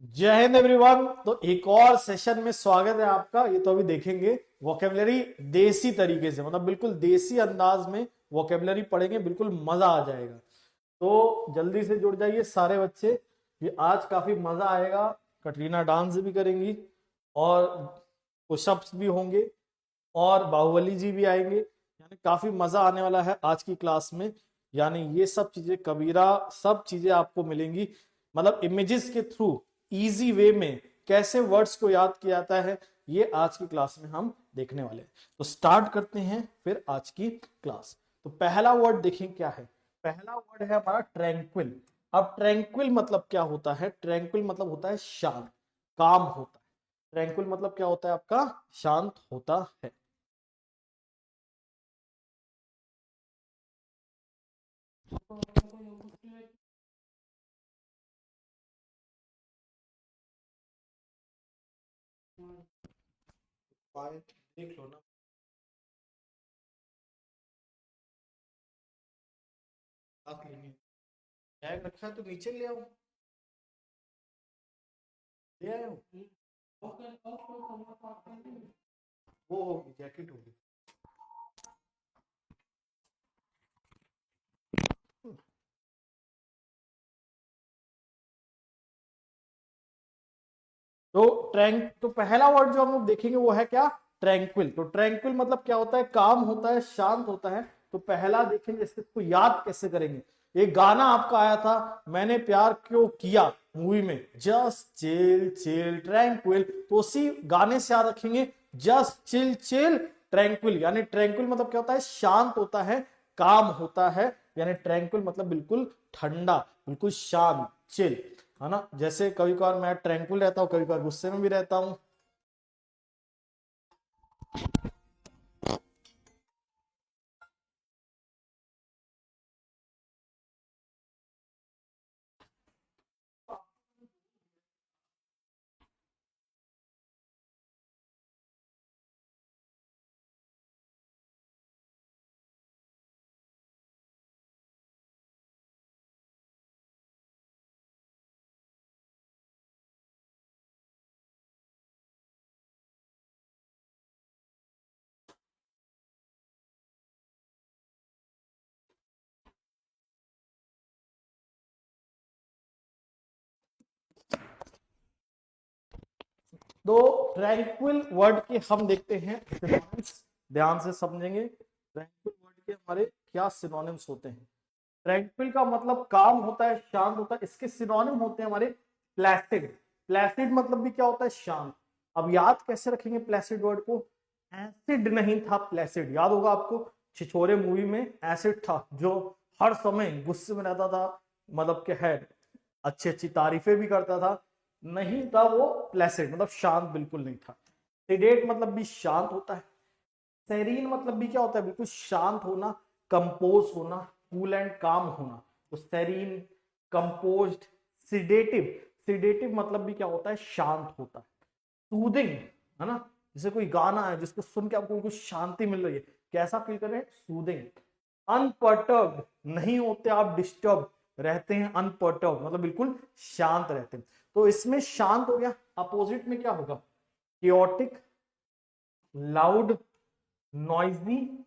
जय हिंद एवरीवन। तो एक और सेशन में स्वागत है आपका। ये तो अभी देखेंगे वोकेबलरी देसी तरीके से, मतलब बिल्कुल देसी अंदाज में वोकेबलरी पढ़ेंगे, बिल्कुल मजा आ जाएगा। तो जल्दी से जुड़ जाइए सारे बच्चे, ये आज काफी मजा आएगा। कटरीना डांस भी करेंगी और पुशअप्स भी होंगे और बाहुबली जी भी आएंगे, यानी काफी मजा आने वाला है आज की क्लास में। यानी ये सब चीजें कबीरा, सब चीजें आपको मिलेंगी, मतलब इमेजेस के थ्रू इजी वे में कैसे वर्ड्स को याद किया जाता है, ये आज की क्लास में हम देखने वाले हैं। तो स्टार्ट करते हैं फिर आज की क्लास। तो पहला वर्ड देखें क्या है। पहला वर्ड है हमारा ट्रैंक्विल। अब ट्रैंक्विल मतलब क्या होता है? ट्रैंक्विल मतलब होता है शांत, काम होता है। ट्रैंक्विल मतलब क्या होता है आपका? शांत होता है। देख लो ना, आप लेंगे बैग रखा है तो नीचे ले आओ। ले आए हो? वो होगी, जैकेट होगी। तो तो पहला वर्ड जो हम लोग देखेंगे वो है क्या? ट्रैंक्विल। तो ट्रैंक्विल मतलब क्या होता है? काम होता है, शांत होता है। तो पहला देखेंगे, इसको याद कैसे करेंगे। एक गाना आपका आया था, मैंने प्यार क्यों किया मूवी में, जस्ट चिल चिल ट्रैंक्विल। तो उसी गाने से याद रखेंगे, जस्ट चिल चिल ट्रैंक्विल। यानी ट्रैंक्विल मतलब क्या होता है? शांत होता है, काम होता है। यानी ट्रैंक्विल मतलब बिल्कुल ठंडा, बिल्कुल शांत, चिल, है ना। जैसे कभी कभार मैं ट्रैंक्विल रहता हूँ, कभी कभार गुस्से में भी रहता हूँ। तो ट्रैंक्विल वर्ड के हम देखते हैं सिनोनिम्स, ध्यान से समझेंगे। ट्रैंक्विल वर्ड के हमारे क्या सिनोनिम्स होते हैं। ट्रैंक्विल का मतलब काम होता है, शांत होता है। इसके सिनोनिम होते हैं हमारे प्लेसिड। प्लेसिड मतलब भी क्या होता है? शांत। अब याद कैसे रखेंगे प्लेसिड वर्ड को? एसिड नहीं था प्लेसिड, याद होगा आपको, छिछोरे मूवी में एसिड था जो हर समय गुस्से में रहता था, मतलब क्या है, अच्छी अच्छी तारीफें भी करता था। नहीं था वो प्लेसिड, मतलब शांत बिल्कुल नहीं था। सिडेट मतलब भी शांत होता है। सेरीन मतलब भी क्या होता है? बिल्कुल शांत होना, कंपोज होना, कूल एंड काम होना। तो सेरीन, कंपोज्ड, सिडेटिव। सिडेटिव मतलब भी क्या होता है? शांत होता है। सूदिंग, है ना। जैसे कोई गाना है जिसको सुन के आपको कुछ शांति मिल रही है, कैसा फील कर रहे हैं? सूदिंग। अनपर्टर्ब्ड, नहीं होते आप डिस्टर्ब, रहते हैं अनपर्टर्ब्ड, मतलब बिल्कुल शांत रहते हैं। तो इसमें शांत हो गया, अपोजिट में क्या होगा? केओटिक, लाउड, नॉइजी,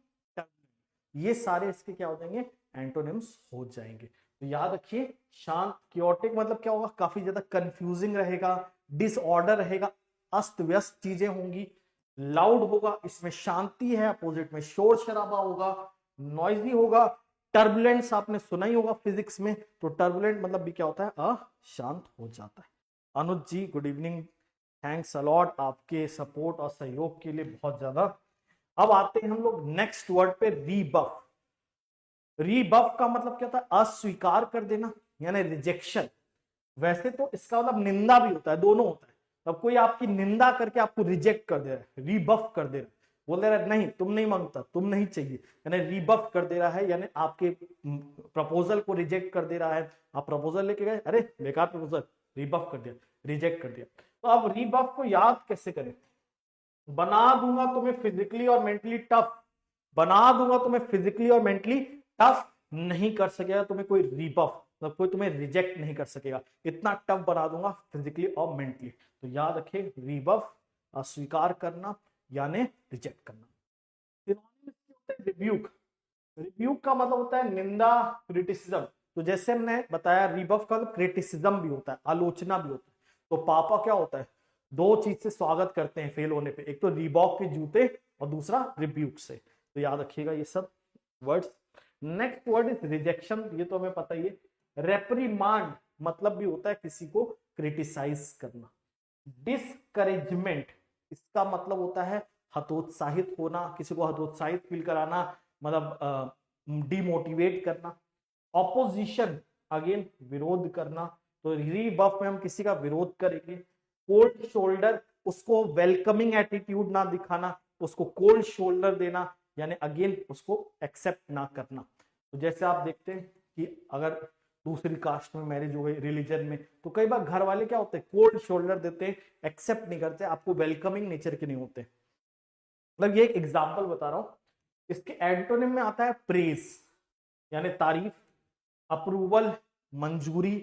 ये सारे इसके क्या हो जाएंगे? एंटोनिम्स हो जाएंगे। तो याद रखिए, शांत, क्योटिक मतलब क्या होगा? काफी ज्यादा कंफ्यूजिंग रहेगा, डिसऑर्डर रहेगा, अस्त व्यस्त चीजें होंगी। लाउड होगा, इसमें शांति है, अपोजिट में शोर शराबा होगा। नॉइजी होगा, टर्बुलेंस आपने सुना ही होगा फिजिक्स में। तो टर्बुलेंट मतलब भी क्या होता है? अशांत हो जाता है। अनुज जी गुड इवनिंग, थैंक्स अलॉट आपके सपोर्ट और सहयोग के लिए बहुत ज्यादा। अब आते हैं हम लोग नेक्स्ट वर्ड पे, रीबफ। रीबफ का मतलब क्या था? अस्वीकार कर देना, यानी रिजेक्शन। वैसे तो इसका मतलब निंदा भी होता है, दोनों होता है। तब कोई आपकी निंदा करके आपको रिजेक्ट कर दे रहा है, रीबफ कर दे रहा है, बोल दे रहा है नहीं तुम नहीं मांगता, तुम नहीं चाहिए, यानी रीबफ कर दे रहा है, यानी आपके प्रपोजल को रिजेक्ट कर दे रहा है। आप प्रपोजल लेके गए, अरे बेकार प्रपोजल, रीबफ कर दिया, रिजेक्ट कर दिया। तो अब रीबफ को याद कैसे करें? बना दूंगा तुम्हें फिजिकली और मेंटली टफ। बना दूंगा तुम्हें फिजिकली और मेंटली टफ, नहीं कर सकेगा तुम्हें कोई रीबफ। मतलब कोई तुम्हें रिजेक्ट नहीं कर सकेगा, इतना टफ बना दूंगा फिजिकली और मेंटली। तो याद रखे, रिबफ अस्वीकार करना यानी रिजेक्ट करना। रिब्यूक, रिब्यूक का मतलब होता है निंदा, क्रिटिसिज्म। तो जैसे हमने बताया रिबफ का क्रिटिसिज्म भी होता है, आलोचना भी होता है। तो पापा क्या होता है, दो चीज से स्वागत करते हैं फेल होने पे, एक तो रीबॉक के जूते और दूसरा रिब्यूक से। तो याद रखिएगा ये सब words. Next word is rejection, ये तो हमें पता ही है। रेप्रीमांड मतलब भी होता है किसी को क्रिटिसाइज करना। डिस्करेजमेंट, इसका मतलब होता है हतोत्साहित होना, किसी को हतोत्साहित फील कराना, मतलब डिमोटिवेट करना। ऑपोजिशन, अगेन विरोध करना, तो रीबफ में हम किसी का विरोध करेंगे। कोल्ड शोल्डर, उसको वेलकमिंग एटीट्यूड ना दिखाना, उसको कोल्ड शोल्डर देना, यानी अगेन उसको एक्सेप्ट ना करना। तो जैसे आप देखते हैं कि अगर दूसरी कास्ट में मैरिज हो गई, रिलीजन में, तो कई बार घर वाले क्या होते हैं, कोल्ड शोल्डर देते हैं, एक्सेप्ट नहीं करते, आपको वेलकमिंग नेचर के नहीं होते। मतलब ये एक एग्जांपल बता रहा हूं। इसके एंटोनिम में आता है प्रेज, यानी तारीफ, अप्रूवल मंजूरी,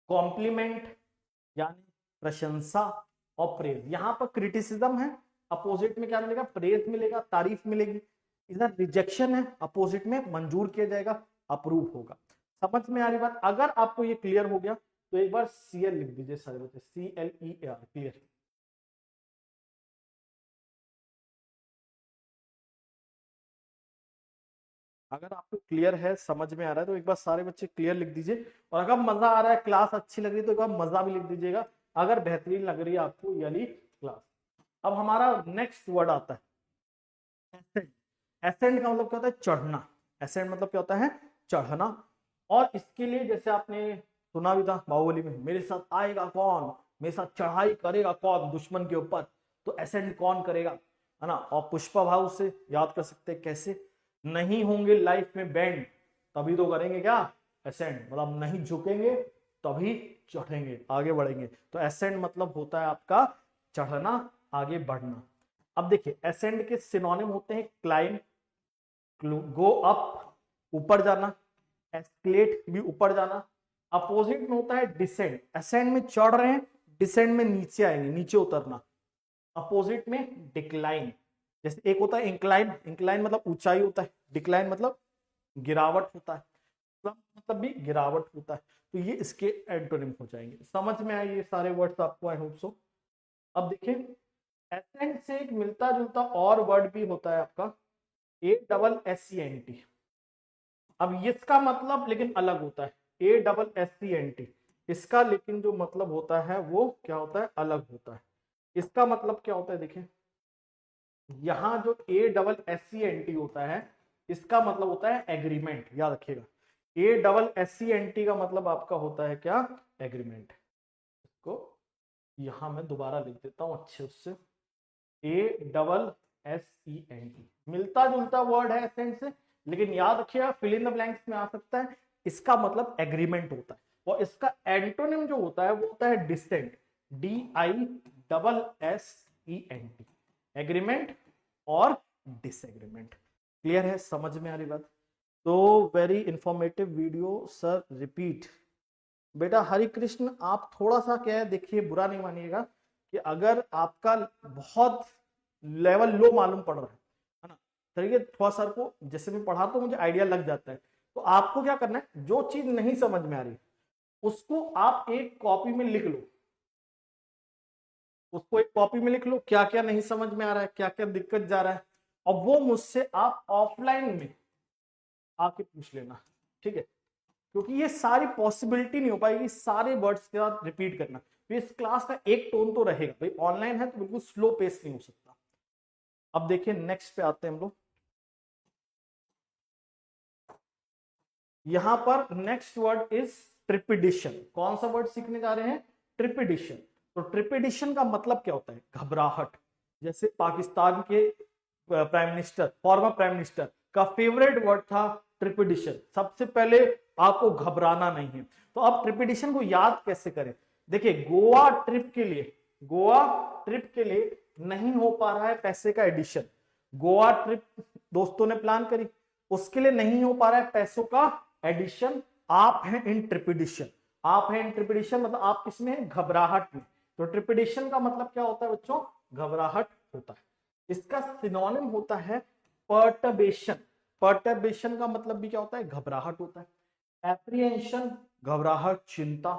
कॉम्प्लीमेंट यानी प्रशंसा, और प्रेज। यहां पर क्रिटिसिज्म है, अपोजिट में क्या मिलेगा, प्रेज मिलेगा, तारीफ मिलेगी। इधर रिजेक्शन है, अपोजिट में मंजूर किया जाएगा, अप्रूव होगा। समझ में आ रही बात? अगर आपको ये क्लियर हो गया तो एक बार CL लिख दीजिए सारे बच्चे, CLEAR, क्लियर। अगर आपको क्लियर है, समझ में आ रहा है, तो एक बार सारे बच्चे क्लियर लिख दीजिए। और अगर मजा आ रहा है, क्लास अच्छी लग रही है, तो एक बार मजा भी लिख दीजिएगा। अगर बेहतरीन लग रही है आपको यानी क्लास। अब हमारा नेक्स्ट वर्ड आता है एसेंड। एसेंड का मतलब क्या होता है, चढ़ना। एसेंड मतलब क्या होता है, चढ़ना। और इसके लिए जैसे आपने सुना भी था बाहुबली में, मेरे साथ आएगा कौन, मेरे साथ चढ़ाई करेगा कौन दुश्मन के ऊपर, तो एसेंड कौन करेगा, है ना। और पुष्पा भाव से याद कर सकते हैं कैसे, नहीं होंगे लाइफ में बैंड तभी तो करेंगे क्या, एसेंड। मतलब नहीं झुकेंगे तभी चढ़ेंगे, आगे बढ़ेंगे। तो एसेंड मतलब होता है आपका चढ़ना, आगे बढ़ना। अब देखिए एसेंड के सिनोनिम होते हैं क्लाइम, गो अप ऊपर जाना, एस्केलेट भी ऊपर जाना। अपोजिट में होता है डिसेंड, असेंड में चढ़ रहे हैं, डिसेंड में नीचे आएंगे, नीचे उतरना। अपोजिट में डिक्लाइन, जैसे एक होता है इंक्लाइन, इंक्लाइन मतलब ऊंचाई होता है, डिक्लाइन मतलब गिरावट होता है, मतलब भी गिरावट होता है। तो ये इसके एंटोनिम हो जाएंगे। समझ में आए ये सारे वर्ड्स आपको, आई होप सो। अब देखिए एसेंट से एक मिलता जुलता और वर्ड भी होता है आपका ASSENT। अब इसका मतलब लेकिन अलग होता है, ASSENT, इसका लेकिन जो मतलब होता है वो क्या होता है, अलग होता है। इसका मतलब क्या होता है, देखिए यहां जो ASSENT होता है, इसका मतलब होता है एग्रीमेंट। याद रखिएगा, ASSENT का मतलब आपका होता है क्या, एग्रीमेंट। इसको यहां मैं दोबारा लिख देता हूं अच्छे उससे, ASSENT मिलता जुलता वर्ड है एसेंट से, लेकिन याद रखिएगा फिल इन द ब्लैंक्स में आ सकता है। इसका मतलब एग्रीमेंट होता है, और इसका एंटोनिम जो होता है वो होता है डिसेंट, DISSENT, एग्रीमेंट और डिसएग्रीमेंट। क्लियर है, समझ में आ रही बात? तो very informative video sir, repeat. बेटा हरि कृष्ण, आप थोड़ा सा क्या है देखिए, बुरा नहीं मानिएगा कि अगर आपका बहुत लेवल लो मालूम पड़ रहा है ना, तरीके थोड़ा सर को जैसे मैं पढ़ा तो मुझे आइडिया लग जाता है। तो आपको क्या करना है, जो चीज नहीं समझ में आ रही उसको आप एक कॉपी में लिख लो, उसको एक कॉपी में लिख लो, क्या क्या नहीं समझ में आ रहा है, क्या क्या दिक्कत जा रहा है, और वो मुझसे आप ऑफलाइन में आके पूछ लेना, ठीक है। क्योंकि ये सारी पॉसिबिलिटी नहीं हो पाएगी सारे वर्ड्स के साथ रिपीट करना। तो इस क्लास का एक टोन तो रहेगा भाई, ऑनलाइन है तो बिल्कुल स्लो पेस नहीं हो सकता। अब देखिए नेक्स्ट पे आते हैं हम लोग। यहां पर नेक्स्ट वर्ड इज ट्रिपिडिशन। कौन सा वर्ड सीखने जा रहे हैं, ट्रिपिडिशन। तो ट्रिपिडिशन का मतलब क्या होता है, घबराहट। जैसे पाकिस्तान के prime minister, former prime minister का फेवरेट वर्ड था ट्रिपिडिशन, सबसे पहले आपको घबराना नहीं है। तो आप ट्रिपिडिशन को याद कैसे करें, देखिए गोवा ट्रिप के लिए, गोवा ट्रिप के लिए नहीं हो पा रहा है पैसे का एडिशन। गोवा ट्रिप दोस्तों ने प्लान करी, उसके लिए नहीं हो पा रहा है पैसों का एडिशन, आप हैं इन ट्रिपिडिशन, आप हैं इन ट्रिपिडिशन मतलब आप किसमें हैं, घबराहट में। तो ट्रिपिडिशन का मतलब क्या होता है बच्चों, घबराहट होता है। इसका सिनोनिम होता है पर्टर्बेशन। पर्टर्बेशन का मतलब भी क्या होता है, घबराहट होता है। एप्रीहेंशन, घबराहट, चिंता।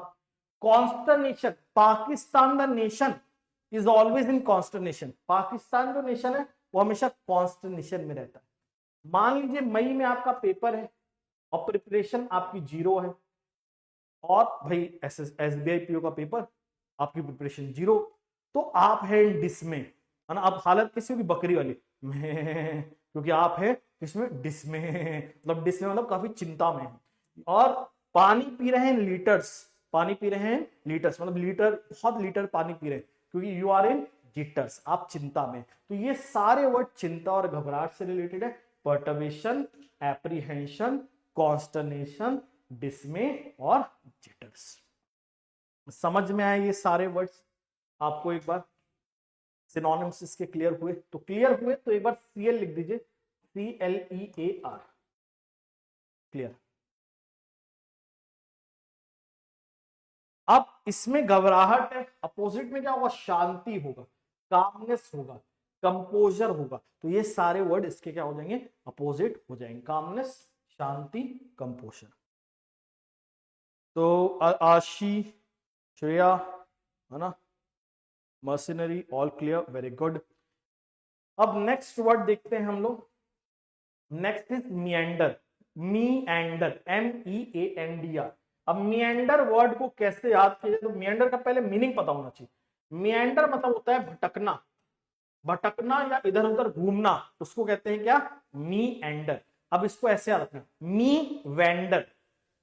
Consternation, Pakistan the nation is always in consternation. Pakistan जो नेशन है वो हमेशा कॉन्स्टरनेशन में रहता है। मान लीजिए मई में आपका पेपर है और प्रिपरेशन आपकी 0 है, और भाई एसबीआई पीओ का पेपर, आपकी प्रिपरेशन 0, तो आप है डिसमे, है ना। अब हालत किसी होगी, बकरी वाली में, क्योंकि आप है इसमें डिसमे, मतलब डिसमे मतलब काफी चिंता में है। और पानी पी रहे हैं लीटर्स, पानी पी रहे हैं लीटर्स मतलब लीटर, बहुत लीटर पानी पी रहे हैं, क्योंकि यू आर इन जिटर्स, आप चिंता में। तो ये सारे वर्ड चिंता और घबराहट से रिलेटेड है। पर्टर्बेशन, एप्रीहेंशन, कॉन्स्टर्नेशन, डिस्मे और जिटर्स। समझ में आए ये सारे वर्ड्स आपको? एक बार सिनोनिम्स इसके क्लियर हुए? तो क्लियर हुए तो एक बार सीएल लिख दीजिए, CLEAR, क्लियर। अब इसमें घबराहट है, अपोजिट में क्या होगा, शांति होगा, कामनेस होगा, कंपोजर होगा। तो ये सारे वर्ड इसके क्या हो जाएंगे, अपोजिट हो जाएंगे, कामनेस, शांति, कंपोजर। तो आशी, श्रेया, है ना, mercenary, all clear, very good. अब नेक्स्ट वर्ड देखते हैं हम लोग। Next is meander. Meander, MEANDR। अब मिएंडर वर्ड को कैसे याद किया जाए, तो मिएंडर का पहले मीनिंग पता होना चाहिए। मिएंडर मतलब होता है भटकना, भटकना या इधर उधर घूमना, उसको कहते हैं क्या, मीएंडर। अब इसको ऐसे याद रखना, मी वेंडर।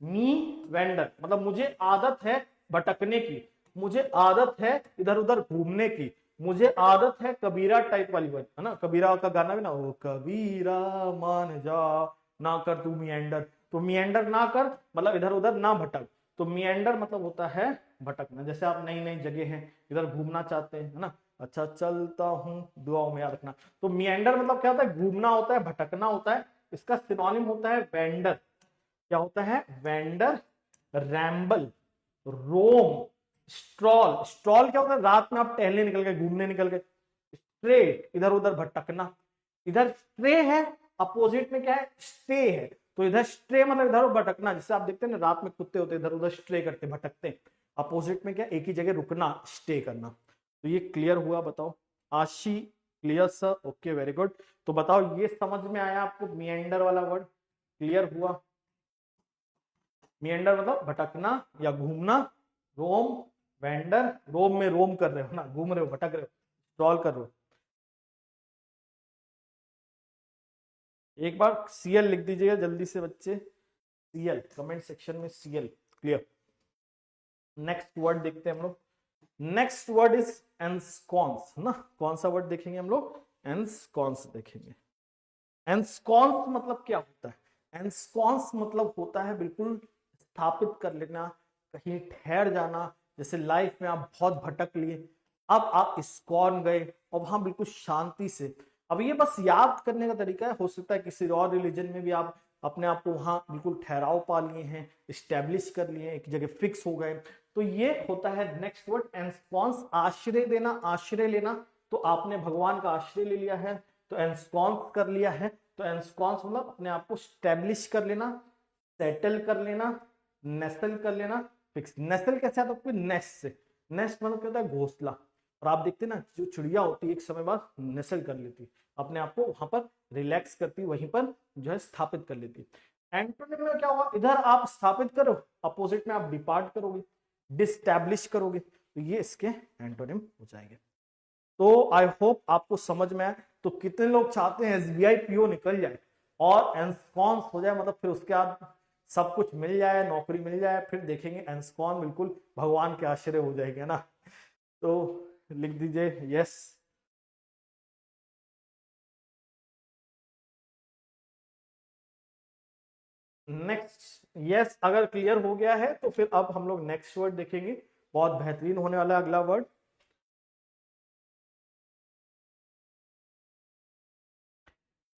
मी वेंडर मतलब मुझे आदत है भटकने की, मुझे आदत है इधर उधर घूमने की, मुझे आदत है कबीरा टाइप वाली वर्ड, है ना, कबीरा का गाना भी ना, ओ कबीरा मान जा, ना कर तू मिएंडर। तो मिएंडर ना कर मतलब इधर उधर ना भटक। तो मिएंडर मतलब होता है भटकना। जैसे आप नई नई जगह हैं, इधर घूमना चाहते हैं, है ना, अच्छा चलता हूं, दुआओं में याद रखना। तो मिएंडर मतलब क्या होता है, घूमना होता है, भटकना होता है। इसका सिनोनिम होता है वेंडर। क्या होता है, वेंडर, रैम्बल, रोम, स्ट्रॉल। स्ट्रॉल क्या होता है, रात में आप टहलने निकल गए, घूमने निकल गए। स्ट्रे, इधर उधर भटकना। इधर स्ट्रे है, अपोजिट में क्या है, स्टे है। तो इधर स्ट्रे मतलब इधर भटकना, जैसे आप देखते हैं ना रात में कुत्ते होते इधर उधर स्ट्रे करते भटकते हैं। अपोजिट में क्या, एक ही जगह रुकना, स्टे करना। तो ये क्लियर हुआ, बताओ। आशी, clear sir, okay very good. तो बताओ ये समझ में आया आपको, मिएंडर वाला वर्ड क्लियर हुआ? मिएंडर मतलब भटकना या घूमना। रोम, वेंडर, रोम में रोम कर रहे हो ना, घूम रहे हो, भटक रहे हो, स्क्रॉल कर रहे हो। एक बार सीएल लिख दीजिएगा जल्दी से बच्चे, सीएल कमेंट सेक्शन में, सीएल, क्लियर। नेक्स्ट वर्ड देखते हैं हम लोग। नेक्स्ट वर्ड इज एंस्कॉन्स, ना। कौन सा वर्ड देखेंगे हम लोग, एंस्कॉन्स देखेंगे। एंस्कॉन्स मतलब क्या होता है, एंस्कॉन्स मतलब होता है बिल्कुल स्थापित कर लेना, कहीं ठहर जाना। जैसे लाइफ में आप बहुत भटक लिए, अब आप इस्कॉन गए और वहां बिल्कुल शांति से। अब ये बस याद करने का तरीका है, हो सकता है किसी और रिलीजन में भी आप अपने आप को वहां बिल्कुल ठहराव पा लिए हैं, स्टैब्लिश कर लिए हैं, एक जगह फिक्स हो गए। तो ये होता है नेक्स्ट वर्ड एंस्कॉन्स, आश्रय देना, आश्रय लेना। तो आपने भगवान का आश्रय ले लिया है, तो एंस्कॉन्स कर लिया है। तो एंस्कॉन्स मतलब अपने आप को स्टैब्लिश कर लेना, सेटल कर लेना, नेसल कर लेना, फिक्स। नेसल कैसे आता है, नेस्ट से। नेस्ट मतलब क्या होता है, घोंसला। और आप देखते हैं ना, जो चिड़िया होती है एक समय बाद नेसल कर लेती, अपने आप को वहां पर रिलैक्स करती, वहीं पर जो है स्थापित कर लेती। एंटोनिम में क्या होगा, इधर आप स्थापित करो, अपोजिट में आप डिपार्ट करोगे, डिस्टैब्लिश करोगे। तो ये इसके एंटोनिम हो जाएंगे। तो आई होप आपको समझ में आए। तो कितने लोग चाहते हैं एसबीआई पीओ निकल जाए और एंस्कॉन्स हो जाए, मतलब फिर उसके बाद सब कुछ मिल जाए, नौकरी मिल जाए, फिर देखेंगे एंस्कॉन बिल्कुल भगवान के आश्रय हो जाएंगे ना। तो लिख दीजिए यस। नेक्स्ट, यस अगर क्लियर हो गया है तो फिर अब हम लोग नेक्स्ट वर्ड देखेंगे, बहुत बेहतरीन होने वाला है अगला word.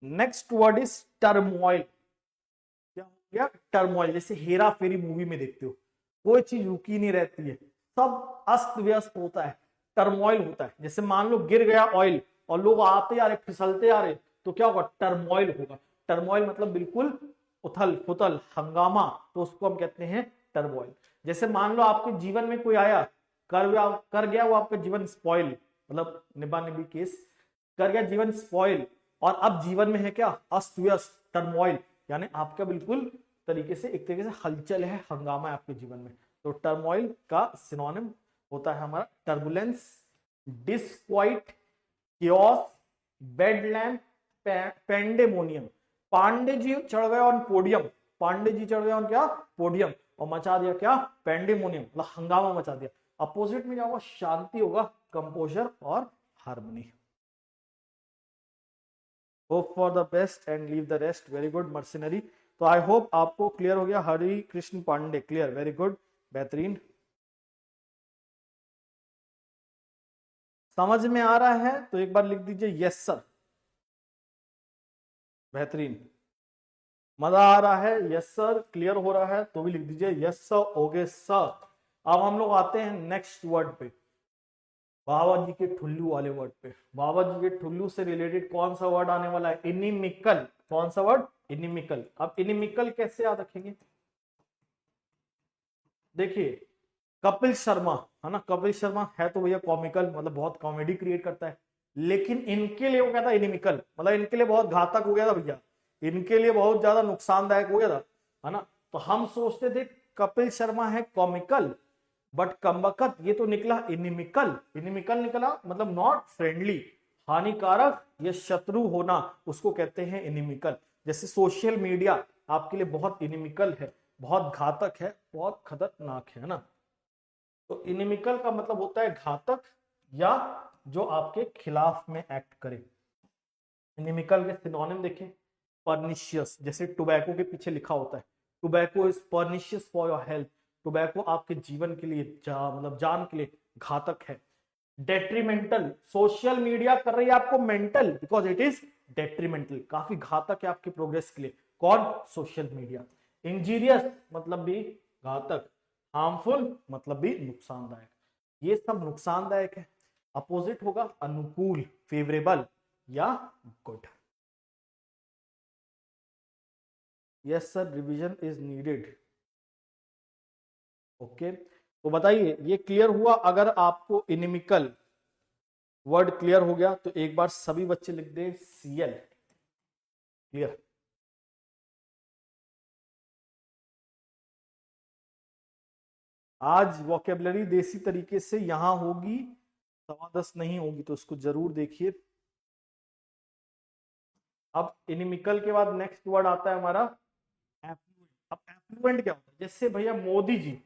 Next word is turmoil. क्या या टर्मोइल, जैसे हेरा फेरी मूवी में देखते हो, कोई चीज रुकी नहीं रहती है, सब अस्त व्यस्त होता है, टर्मोइल होता है। जैसे मान लो गिर गया ऑयल और लोग आते आ रहे, फिसलते आ रहे, तो क्या होगा, टर्मोइल होगा। टर्मोइल मतलब बिल्कुल उथल पुथल, हंगामा, तो उसको हम कहते हैं टर्मोइल। जैसे मान लो आपके जीवन में कोई आया, कर गया वो आपका जीवन स्पॉइल, मतलब निभा निभी केस, कर गया जीवन स्पॉइल, और अब जीवन में है क्या, अस्त व्यस्त, टर्मोइल, यानी आपका बिल्कुल तरीके से, एक तरीके से हलचल है, हंगामा है आपके जीवन में। तो टर्मोइल का सिनोनिम होता है हमारा turbulence, disquiet, chaos, badland, pandemonium. Pandey ji चढ़ गए ऑन पोडियम, पांडे जी चढ़ गए ऑन क्या, पोडियम, और मचा दिया क्या, पेंडेमोनियम, मतलब हंगामा मचा दिया। अपोजिट में क्या होगा, शांति होगा, कंपोजर और harmony. Hope for the best and leave the rest. Very good mercenary. तो आई होप आपको क्लियर हो गया। Hari Krishna Pandey, clear, very good, बेहतरीन। समझ में आ रहा है तो एक बार लिख दीजिए यस सर, बेहतरीन। मजा आ रहा है, यस सर, क्लियर हो रहा है तो भी लिख दीजिए यस सर, ओके सर। अब हम लोग आते हैं नेक्स्ट वर्ड पे, बाबा जी के ठुल्लू वाले वर्ड पे। बाबा जी के ठुल्लू से रिलेटेड कौन सा वर्ड आने वाला है, इनिमिकल। कौन सा वर्ड, इनिमिकल। अब इनिमिकल कैसे याद रखेंगे, देखिए कपिल शर्मा है ना, कपिल शर्मा है तो भैया कॉमिकल, मतलब बहुत कॉमेडी क्रिएट करता है, लेकिन इनके लिए वो क्या था, इनिमिकल, मतलब इनके लिए बहुत घातक हो गया था भैया, इनके लिए बहुत ज्यादा नुकसानदायक हो गया था, है ना। तो हम सोचते थे कपिल शर्मा है कॉमिकल, बट कमबख्त ये तो निकला इनिमिकल। इनिमिकल निकला मतलब नॉट फ्रेंडली, हानिकारक या शत्रु होना, उसको कहते हैं इनिमिकल। जैसे सोशल मीडिया आपके लिए बहुत इनिमिकल है, बहुत घातक है, बहुत खतरनाक है ना। तो इनिमिकल का मतलब होता है घातक या जो आपके खिलाफ में एक्ट करे। इनिमिकल के सिनोनिम देखें, पर्निशियस, जैसे टोबैको के पीछे लिखा होता है, tobacco is pernicious for your health, tobacco आपके जीवन के लिए मतलब जान के लिए घातक है। डेट्रीमेंटल, सोशल मीडिया कर रही है आपको mental, because it is detrimental, काफी घातक है आपकी प्रोग्रेस के लिए, कौन, सोशल मीडिया। इंजीरियस मतलब भी घातक, हार्मफुल मतलब भी नुकसानदायक, ये सब नुकसानदायक है। अपोजिट होगा अनुकूल, फेवरेबल या good. Yes sir, revision is needed, okay. तो बताइए ये क्लियर हुआ, अगर आपको इनिमिकल वर्ड क्लियर हो गया तो एक बार सभी बच्चे लिख दे सीएल, क्लियर। आज वोकेबलरी देसी तरीके से यहां होगी, 10:15 नहीं होगी, तो उसको जरूर देखिए। अब इनिमिकल के बाद नेक्स्ट वर्ड आता है हमारा एफ्लुएंट। अब एफ्लुएंट क्या होता है, जैसे भैया मोदी जी,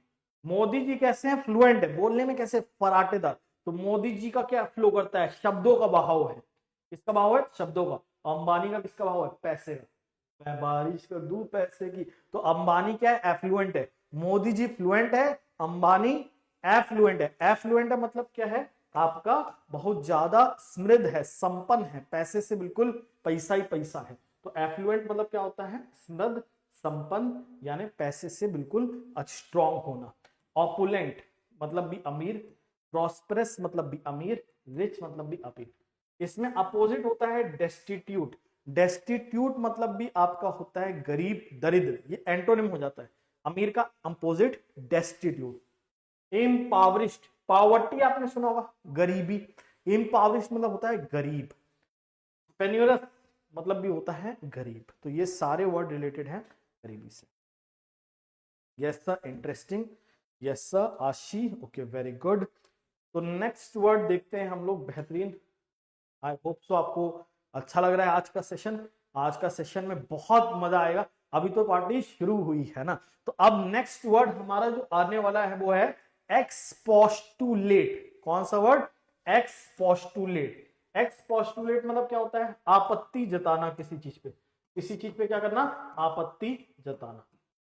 मोदी जी कैसे हैं, फ्लुएंट है, बोलने में कैसे फराटेदार, तो मोदी जी का क्या फ्लो करता है, शब्दों का बहाव है, किसका बहाव है, शब्दों का। अंबानी का किसका बहाव है, पैसे का, मैं बारिश कर दूं पैसे की, तो अंबानी क्या है, एफ्लुएंट है, मोदी जी फ्लुएंट है, अंबानी एफ्लुएंट है। एफ्लुएंट है मतलब क्या है, आपका बहुत ज्यादा समृद्ध है, संपन्न है, पैसे से बिल्कुल पैसा ही पैसा है। तो एफ्लुएंट मतलब क्या होता है, समृद्ध, संपन्न, यानी पैसे से बिल्कुल स्ट्रॉन्ग होना। ऑपुलेंट मतलब भी अमीर, प्रॉस्परस मतलब भी अमीर, रिच मतलब भी अमीर। इसमें अपोजिट होता है डेस्टिट्यूट, डेस्टिट्यूट मतलब भी आपका होता है गरीब, दरिद्र, ये एंटोनिम हो जाता है। अमीर का अपोजिट डेस्टिट्यूट। इम्पावरिश्ड, पावर्टी आपने सुना होगा, गरीबी, इम्पावरिश्ड मतलब होता है गरीब। पेन्यूरस मतलब भी होता है गरीब। तो ये सारे वर्ड रिलेटेड हैं गरीबी से। Yes sir, interesting, yes sir आशी, ओके वेरी गुड। तो नेक्स्ट वर्ड देखते हैं हम लोग, बेहतरीन। आई होप सो आपको अच्छा लग रहा है आज का सेशन। आज का सेशन में बहुत मजा आएगा, अभी तो पार्टी शुरू हुई है ना। तो अब नेक्स्ट वर्ड हमारा जो आने वाला है वो है एक्सपोस्टुलेट। कौन सा वर्ड, एक्सपोस्टुलेट। एक्सपोस्टुलेट मतलब क्या होता है, आपत्ति जताना किसी चीज पे, किसी चीज पे क्या करना, आपत्ति जताना।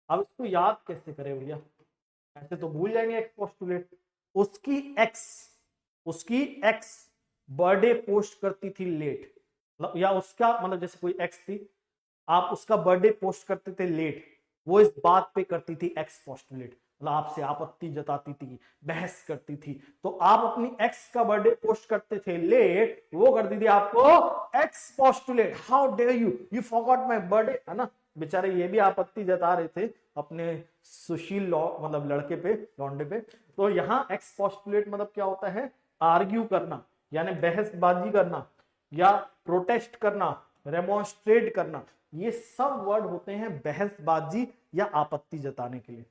अब इसको याद कैसे करें भैया, ऐसे तो भूल जाएंगे एक्सपोस्टुलेट। उसकी एक्स, उसकी एक्स बर्थडे पोस्ट करती थी लेट, या उसका मतलब जैसे कोई एक्स थी, आप उसका बर्थडे पोस्ट करते थे लेट, वो इस बात पे करती थी एक्सपोस्टुलेट, मतलब आपसे आपत्ति जताती थी, बहस करती थी। तो आप अपनी एक्स का बर्थडे पोस्ट करते थे लेट, वो करती थी आपको expostulate, how dare you forgot my birthday, है ना। बेचारे ये भी आपत्ति जता रहे थे अपने सुशील मतलब लड़के पे, लौंडे पे। तो यहाँ एक्सपोस्टुलेट मतलब क्या होता है, आर्ग्यू करना, यानी बहसबाजी करना या प्रोटेस्ट करना, रेमोन्स्ट्रेट करना, ये सब वर्ड होते हैं बहसबाजी या आपत्ति जताने के लिए।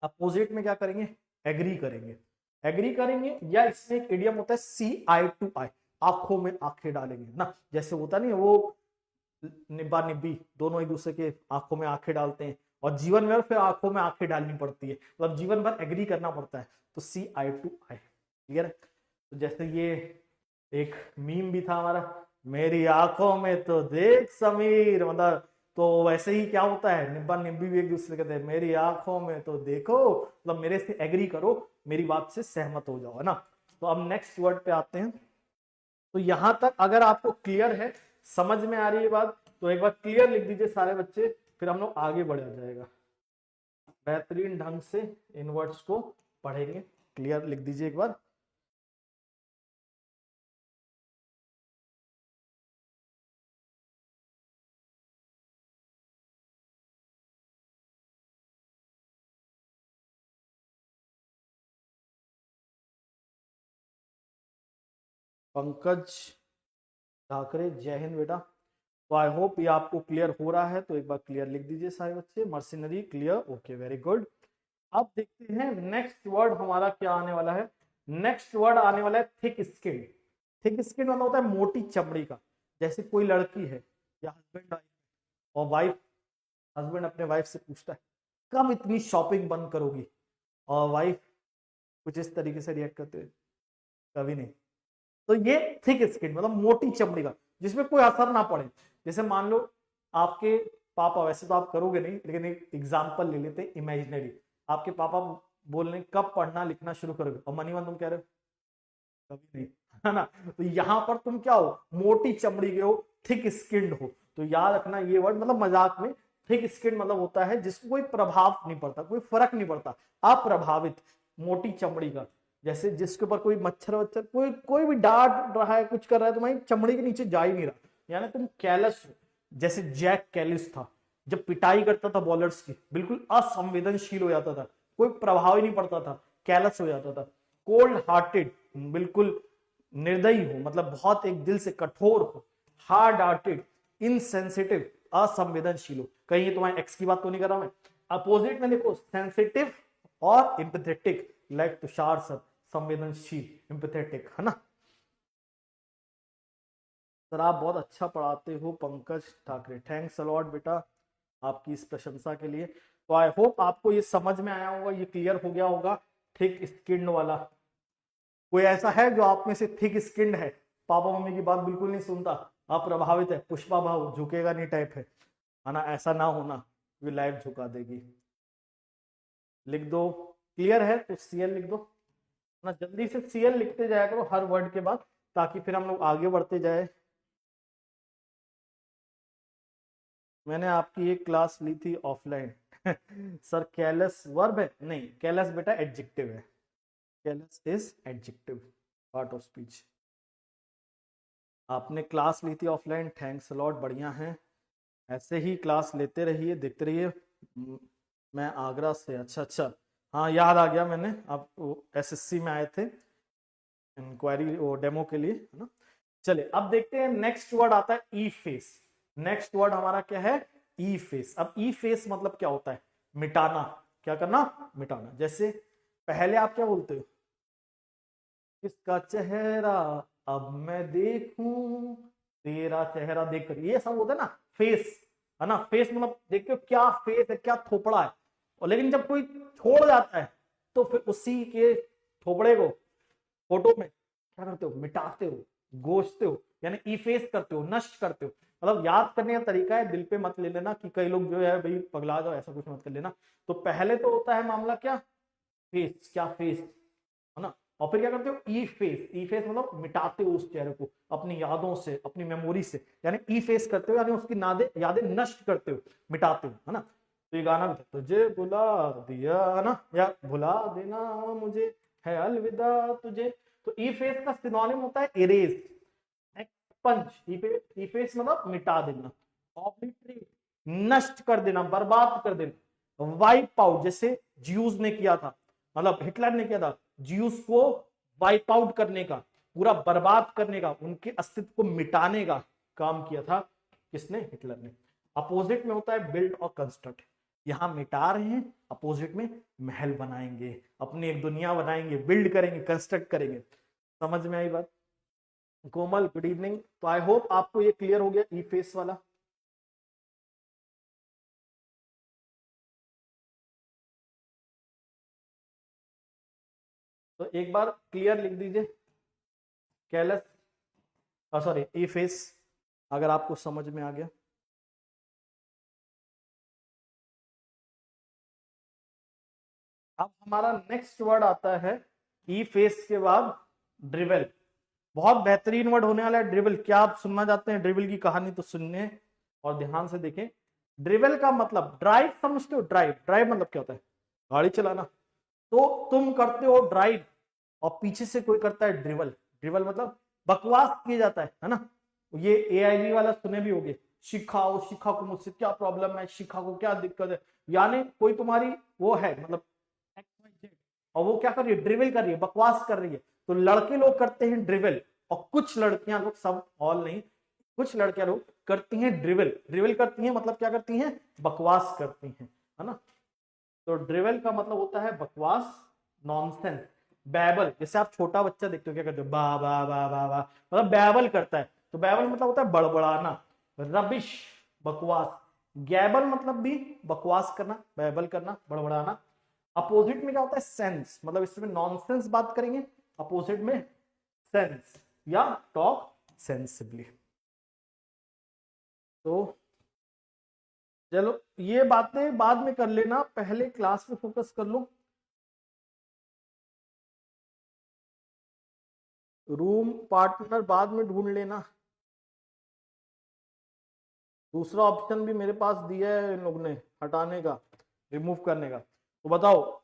अपोजिट में क्या करेंगे, एग्री करेंगे, एग्री करेंगे, या इसमें एक इडियम होता है सी आई टू आई, आंखों में आंखें डालेंगे ना, जैसे होता नहीं वो निब्बा निब्बी दोनों एक दूसरे के आंखों में आंखें डालते हैं, और जीवन भर फिर आंखों में आंखें डालनी पड़ती है, मतलब जीवन भर एग्री करना पड़ता है, तो सी आई टू आई, क्लियर है। तो जैसे ये एक मीम भी था हमारा, मेरी आंखों में तो देख समीर, मतलब तो वैसे ही क्या होता है, निब्बा निब्बी भी एक दूसरे कहते हैं मेरी आंखों में तो देखो, मतलब मेरे से एग्री करो, मेरी बात से सहमत हो जाओ, है ना। तो अब नेक्स्ट वर्ड पे आते हैं। तो यहां तक अगर आपको क्लियर है, समझ में आ रही है बात, तो एक बार क्लियर लिख दीजिए सारे बच्चे, फिर हम लोग आगे बढ़ा जाएगा, बेहतरीन ढंग से इन वर्ड्स को पढ़ेंगे। क्लियर लिख दीजिए एक बार। पंकज ठाकरे, जय हिंद बेटा। तो आई होप ये आपको क्लियर हो रहा है, तो एक बार क्लियर लिख दीजिए सारे बच्चे। Mercenary clear, okay, very good. अब देखते हैं नेक्स्ट वर्ड हमारा क्या आने वाला है। नेक्स्ट वर्ड आने वाला है थिक स्किन। थिक स्किन मतलब होता है मोटी चमड़ी का। जैसे कोई लड़की है या हस्बैंड और वाइफ, हस्बैंड अपने वाइफ से पूछता है कब इतनी शॉपिंग बंद करोगी, और वाइफ कुछ इस तरीके से रिएक्ट करते हुए कभी नहीं। तो ये थिक स्किन मतलब मोटी चमड़ी का, जिसमें कोई असर ना पड़े। जैसे मान लो आपके पापा, वैसे तो आप करोगे नहीं, लेकिन एक एग्जांपल ले लेते हैं इमेजिनरी, आपके पापा बोल रहे कब पढ़ना लिखना शुरू करोगे, और मनीवन तुम कह रहे हो कभी नहीं, है ना। तो यहां पर तुम क्या हो, मोटी चमड़ी के हो, थिक स्किन्ड हो। तो याद रखना ये वर्ड, मतलब मजाक में थिक स्किन मतलब होता है जिसको कोई प्रभाव नहीं पड़ता, कोई फर्क नहीं पड़ता, अप्रभावित, मोटी चमड़ी का। जैसे जिसके ऊपर कोई मच्छर वच्छर, कोई भी डांट रहा है, कुछ कर रहा है, तुम्हारी चमड़ी के नीचे जा ही नहीं रहा, यानी तुम कैलस हो। जैसे जैक कैलिस था, जब पिटाई करता था बॉलर्स की, बिल्कुल असंवेदनशील हो जाता था, कोई प्रभाव ही नहीं पड़ता था, कैलस हो जाता था। कोल्ड हार्टेड, बिल्कुल निर्दयी हो, मतलब बहुत एक दिल से कठोर हो। हार्ड हार्टेड, इनसेंसिटिव, असंवेदनशील हो। कहीं ये तुम्हारे एक्स की बात तो नहीं कर रहा मैं। अपोजिट में देखो, सेंसिटिव और एम्पैथेटिक, लाइक तुषार सर, संवेदनशील, एम्पैथेटिक, है ना। सर आप बहुत अच्छा पढ़ाते हो पंकज ठाकरे, थैंक्स अलॉट बेटा आपकी इस प्रशंसा के लिए। तो आई होप आपको ये समझ में आया होगा, ये क्लियर हो गया होगा। थिक स्किन्ड वाला कोई ऐसा है जो आप में से थिक स्किन्ड है, पापा मम्मी की बात बिल्कुल नहीं सुनता, अप्रभावित है, पुष्पा भाव झुकेगा नहीं टाइप है ना, ऐसा ना होना, ये लाइफ झुका देगी। लिख दो, क्लियर है तो सीएल लिख दो ना, जल्दी से सीएल लिखते जाया करो हर वर्ड के बाद, ताकि फिर हम लोग आगे बढ़ते जाए। मैंने आपकी एक क्लास ली थी ऑफलाइन सर कैलस वर्ब है, नहीं कैलस बेटा एडजेक्टिव है, callus is adjective, part of speech. आपने क्लास ली थी ऑफलाइन, थैंक्स लॉट, बढ़िया है, ऐसे ही क्लास लेते रहिए, देखते रहिए। मैं आगरा से, अच्छा अच्छा, हाँ याद आ गया, मैंने आप एसएससी में आए थे इंक्वायरी वो डेमो के लिए, है ना। चलिए अब देखते हैं नेक्स्ट वर्ड आता है ई फेस। नेक्स्ट वर्ड हमारा क्या है, ई फेस। अब ई फेस मतलब क्या होता है, मिटाना, क्या करना, मिटाना। जैसे पहले आप क्या बोलते हो, किसका चेहरा अब मैं देखूं, तेरा चेहरा देखकर, ये सब होता है ना फेस, है ना। फेस मतलब देखो क्या फेस है, क्या थोपड़ा है। और लेकिन जब कोई छोड़ जाता है तो फिर उसी के थोपड़े को फोटो में क्या करते हो, मिटाते हो, गोचते हो, यानी इफेस करते हो, नष्ट करते हो। मतलब याद करने का तरीका है, दिल पे मत ले लेना कि कई लोग जो है भाई पगला जाओ, ऐसा कुछ मत कर लेना। तो पहले तो होता है मामला क्या, फेस, क्या फेस, है ना। और फिर क्या करते हो, ई फेस। ई फेस मतलब मिटाते हो उस चेहरे को अपनी यादों से, अपनी मेमोरी से, यानी ई फेस करते हो, यानी उसकी यादें नष्ट करते हो, मिटाते हो, है ना। तो ये गाना भी था, तुझे बुला दिया है ना, या भुला देना मुझे है अलविदा तुझे। तो इफेस का सिनोनिम होता है इरेज, एक्सपंज। इफेस मतलब मिटा देना, ऑब्लिटरेट नष्ट कर देना, बर्बाद कर देना, वाइप आउट जैसे ज्यूज ने किया था, मतलब हिटलर ने किया था, ज्यूज को वाइप आउट करने का, पूरा बर्बाद करने का, उनके अस्तित्व को मिटाने का काम किया था किसने? हिटलर ने। अपोजिट में होता है बिल्ड और कंस्ट्रक्ट, यहां मिटा रहे हैं, अपोजिट में महल बनाएंगे, अपनी एक दुनिया बनाएंगे, बिल्ड करेंगे, कंस्ट्रक्ट करेंगे। समझ में आई बात? कोमल गुड इवनिंग। तो आई होप आपको ये क्लियर हो गया ई फेस वाला। तो एक बार क्लियर लिख दीजिए, कैलस, सॉरी ई फेस, अगर आपको समझ में आ गया। अब हमारा नेक्स्ट वर्ड आता है ई फेस के बाद ड्रिवल। बहुत बेहतरीन वर्ड होने वाला है ड्रिवल। क्या आप सुनना चाहते हैं ड्रिवल की कहानी? तो सुनने और ध्यान से देखें। ड्रिवल का मतलब ड्राइव, समझते हो? ड्राइव, ड्राइव मतलब क्या होता है? गाड़ी चलाना। तो तुम करते हो ड्राइव और पीछे से कोई करता है ड्रिवल। ड्रिवल मतलब बकवास किया जाता है ना। ये एआईवी वाला सुने भी होंगे, शिखाओ, शिखा को मुझसे क्या प्रॉब्लम है, शिखा को क्या दिक्कत है, यानी कोई तुम्हारी वो है, मतलब XYZ, और वो क्या कर रही है? ड्रिवल कर रही है, बकवास कर रही है। तो लड़के लोग करते हैं ड्रिवल, और कुछ लड़कियां लोग, सब ऑल नहीं, कुछ लड़कियां लोग करती हैं ड्रिवल। ड्रिवल करती हैं मतलब क्या करती हैं? बकवास करती हैं, है ना। तो ड्रिवल का मतलब होता है बकवास, नॉनसेंस, बैबल। जैसे आप छोटा बच्चा देखते हो क्या करते हो? बा बा बा बा बा, मतलब बैबल करता है। तो बैबल मतलब होता है बड़बड़ाना, रबिश, बकवास। गैबल मतलब भी बकवास करना, बैबल करना, बड़बड़ाना। अपोजिट में क्या होता है? सेंस, मतलब इसमें नॉनसेंस बात करेंगे, अपोजिट में सेंस, या टॉक सेंसिबली। तो चलो ये बातें बाद में कर लेना, पहले क्लास में फोकस कर लो। रूम पार्टनर बाद में ढूंढ लेना। दूसरा ऑप्शन भी मेरे पास दिया है इन लोगों ने, हटाने का, रिमूव करने का। तो बताओ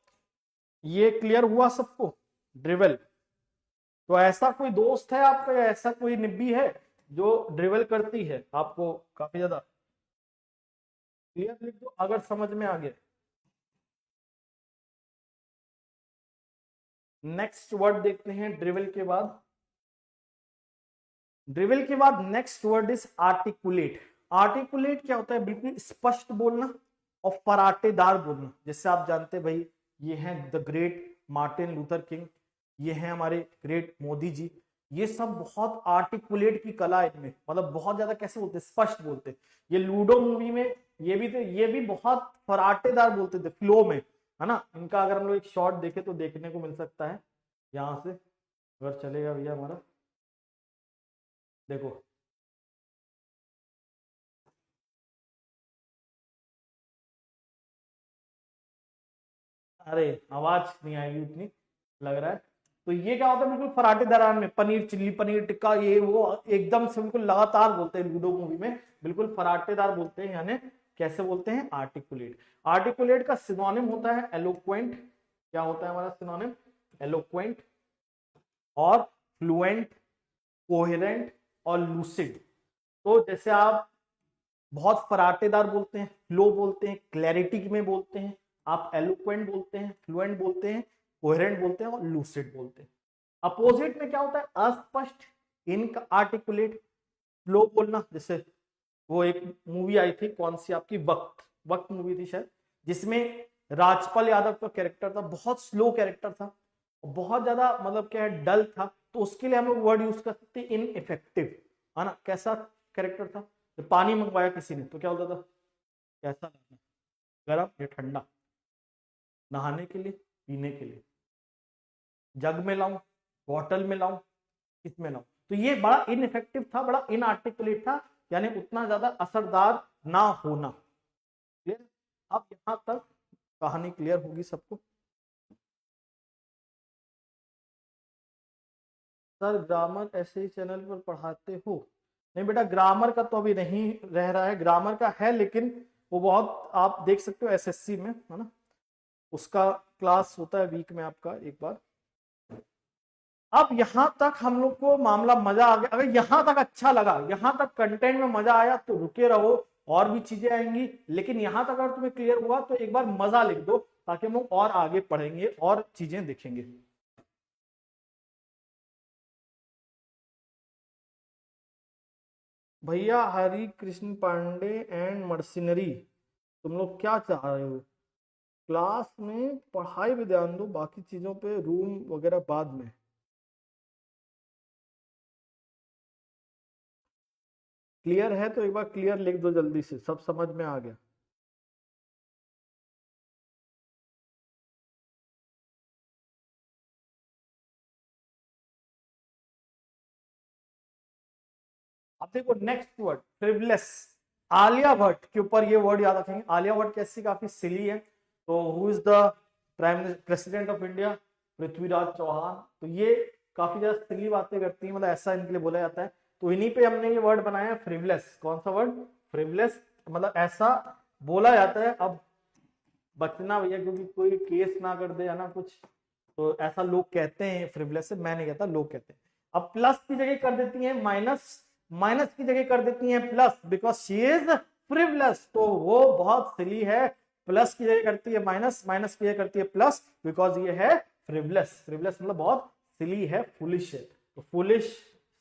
ये क्लियर हुआ सबको? ड्रिवल। तो ऐसा कोई दोस्त है आपका, या ऐसा कोई निब्बी है जो ड्रिवल करती है आपको काफी ज्यादा? क्लियर लिख दो अगर समझ में आ गया। नेक्स्ट वर्ड देखते हैं ड्रिवल के बाद। ड्रिवल के बाद next word is articulate. Articulate क्या होता है? बिल्कुल स्पष्ट बोलना और फराटेदार बोलना। जैसे आप जानते हैं भाई, ये हैं the great Martin Luther king, ये हैं हमारे ग्रेट मोदी जी। ये सब बहुत आर्टिकुलेट की कला है इनमें, मतलब बहुत ज्यादा कैसे बोलते हैं? स्पष्ट बोलते हैं। ये लूडो मूवी में ये भी थे, ये भी बहुत फराटेदार बोलते थे, फ्लो में, है ना। इनका अगर हम लोग एक शॉट देखे तो देखने को मिल सकता है यहाँ से, अगर चलेगा भैया हमारा, देखो। अरे आवाज नहीं आएगी उतनी, लग रहा है। तो ये क्या होता है? बिल्कुल फराटे दरार में पनीर चिल्ली, पनीर टिक्का, ये वो एकदम से बिल्कुल लगातार बोलते हैं लूडो मूवी में, बिल्कुल फराटेदार बोलते हैं, यानी कैसे बोलते हैं? आर्टिकुलेट। आर्टिकुलेट का सिनोनिम होता है एलोक्वेंट। क्या होता है हमारा सिनोनिम? एलोक्वेंट और फ्लुएंट, कोहेरेंट और लूसिड। तो जैसे आप बहुत फराटेदार बोलते हैं, फ्लो बोलते हैं, क्लैरिटी में बोलते हैं, आप एलोक्वेंट बोलते हैं, फ्लुएंट बोलते हैं, कोहेरेंट बोलते हैं और लूसिड बोलते हैं। अपोजिट में क्या होता है? अस्पष्ट, इनआर्टिकुलेट, फ्लो बोलना। जैसे वो एक मूवी आई थी, कौन सी आपकी? वक्त, वक्त मूवी थी शायद, जिसमें राजपाल यादव का कैरेक्टर था, बहुत स्लो कैरेक्टर था, बहुत ज्यादा मतलब क्या है, डल था। तो उसके लिए हम लोग वर्ड यूज करते इन इफेक्टिव, है ना। कैसा कैरेक्टर था? जब पानी मंगवाया किसी ने तो क्या बोलता था? कैसा लाना, गर्म या ठंडा? नहाने के लिए, पीने के लिए? जग में लाऊं, बॉटल में लाऊं, किस में लाऊं? तो ये बड़ा इनइफेक्टिव था, बड़ा इनआर्टिकुलेट था, यानी उतना ज्यादा असरदार ना होना। क्लियर? अब यहां तक कहानी क्लियर होगी सबको। सर ग्रामर ऐसे ही चैनल पर पढ़ाते हो? नहीं बेटा, ग्रामर का तो अभी नहीं रह रहा है, ग्रामर का है, लेकिन वो बहुत आप देख सकते हो एसएससी में, है ना, उसका क्लास होता है वीक में आपका एक बार। अब यहां तक हम लोग को मामला मजा आ गया। अगर यहां तक अच्छा लगा, यहां तक कंटेंट में मजा आया तो रुके रहो, और भी चीजें आएंगी। लेकिन यहां तक अगर तुम्हें क्लियर हुआ तो एक बार मजा लिख दो, ताकि हम लोग और आगे पढ़ेंगे और चीजें देखेंगे। भैया हरि कृष्ण पांडे एंड मर्सिनरी, तुम लोग क्या चाह रहे हो? क्लास में पढ़ाई पे ध्यान दो, बाकी चीजों पे रूम वगैरह बाद में। क्लियर है तो एक बार क्लियर लिख दो जल्दी से, सब समझ में आ गया। अब देखो next word frivolous. Alia Bhatt के ऊपर ये वर्ड याद रखेंगे। आलिया भट्ट कैसी काफी सिली है। तो who is the prime president of India? Prithviraj Chauhan. तो ये काफी ज्यादा सिली बातें करती है, मतलब ऐसा इनके लिए बोला जाता है। तो इन्हीं पे हमने ये वर्ड बनाया है फ्रिवलेस। कौन सा वर्ड? फ्रिवलेस। मतलब ऐसा बोला जाता है। अब बचना भैया, क्योंकि कोई केस ना कर दे, है ना कुछ, तो ऐसा लोग कहते हैं फ्रिवलेस से, मैं नहीं कहता, लोग कहते हैं। अब प्लस की जगह कर देती है माइनस, माइनस की जगह कर देती है plus, because she is frivolous, तो वो बहुत सिली है। प्लस की जगह करती है माइनस, माइनस की जगह करती है प्लस, बिकॉज ये है फ्रिवलेस। फ्रिवलेस मतलब बहुत सिली है, फुलिश है। तो फुलिश,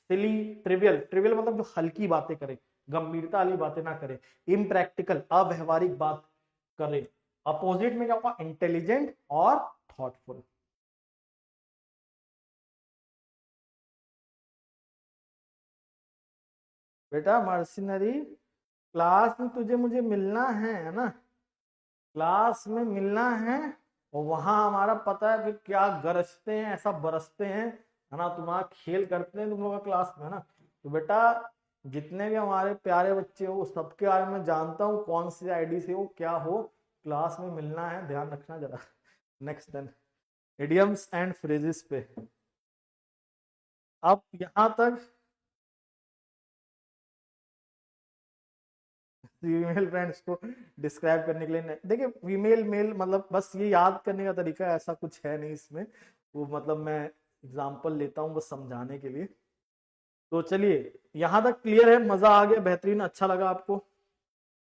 सिली, ट्रिवियल। ट्रिवियल मतलब जो हल्की बातें करे, गंभीरता वाली बातें ना करे, इम्प्रैक्टिकल, अव्यवहारिक बात करे। अपोजिट में क्या होगा? इंटेलिजेंट और थॉटफुल। बेटा मर्सिनरी, क्लास में तुझे मुझे मिलना है ना, क्लास में मिलना है। और वहां हमारा पता है कि क्या गरजते हैं, ऐसा बरसते हैं, है ना, तुम्हारा खेल करते हैं तुम लोग क्लास में, है ना। तो बेटा जितने भी हमारे प्यारे बच्चे हो सबके बारे में जानता हूँ, कौन सी आईडी से हो, क्या हो। क्लास में मिलना है, ध्यान रखना जरा। Next then idioms and phrases पे। अब यहां तक फीमेल फ्रेंड्स को डिस्क्राइब करने के लिए, देखिए फीमेल मेल मतलब बस ये याद करने का तरीका है, ऐसा कुछ है नहीं इसमें। वो मतलब मैं एग्जांपल लेता हूँ बस समझाने के लिए। तो चलिए यहां तक क्लियर है, मजा आ गया, बेहतरीन, अच्छा लगा आपको?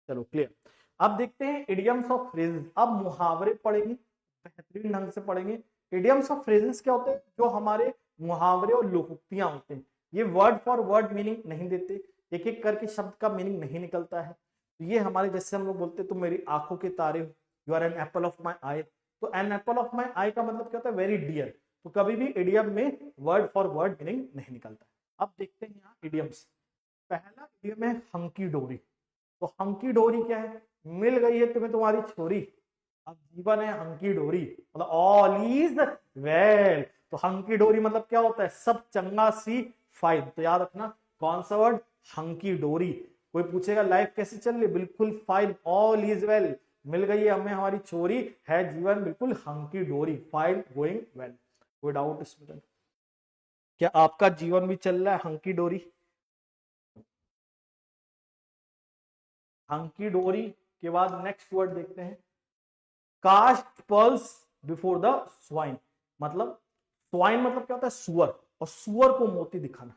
चलो क्लियर। अब देखते हैं इडियम्स ऑफ फ्रेजेस। अब मुहावरे पढ़ेंगे, बेहतरीन ढंग से पढ़ेंगे। इडियम्स ऑफ फ्रेजेस क्या होते हैं? जो हमारे मुहावरे और लोकोक्तियां होते हैं। ये वर्ड फॉर वर्ड मीनिंग नहीं देते, एक एक करके शब्द का मीनिंग नहीं निकलता है। तो ये हमारे, जैसे हम लोग बोलते हैं तुम मेरी आंखों के तारे हो, you are an apple of my eye. तो an apple of my eye का मतलब क्या होता है? Very dear. तो कभी भी इडियम में वर्ड फॉर वर्ड मीनिंग नहीं निकलता। अब देखते हैं यहाँ इडियम्स। पहला इडियम है हंकी डोरी। तो हंकी डोरी क्या है? मिल गई है तुम्हें तुम्हारी छोरी, अब जीवन है हंकी डोरी, मतलब ऑल इज वेल। तो हंकी डोरी मतलब क्या होता है? सब चंगा सी फाइन। तो याद रखना कौन सा वर्ड? हंकी डोरी। कोई पूछेगा लाइफ कैसी चल रही? बिल्कुल फाइन, ऑल इज वेल। मिल गई है हमें हमारी छोरी, है जीवन बिल्कुल हंकी डोरी, फाइन, गोइंग वेल। कोई डाउट इसमें? क्या आपका जीवन भी चल रहा है हंकी डोरी? हंकी डोरी के बाद नेक्स्ट वर्ड देखते हैं, cast pearls before the swine. मतलब स्वाइन मतलब क्या होता है? सुअर। और सुअर को मोती दिखाना।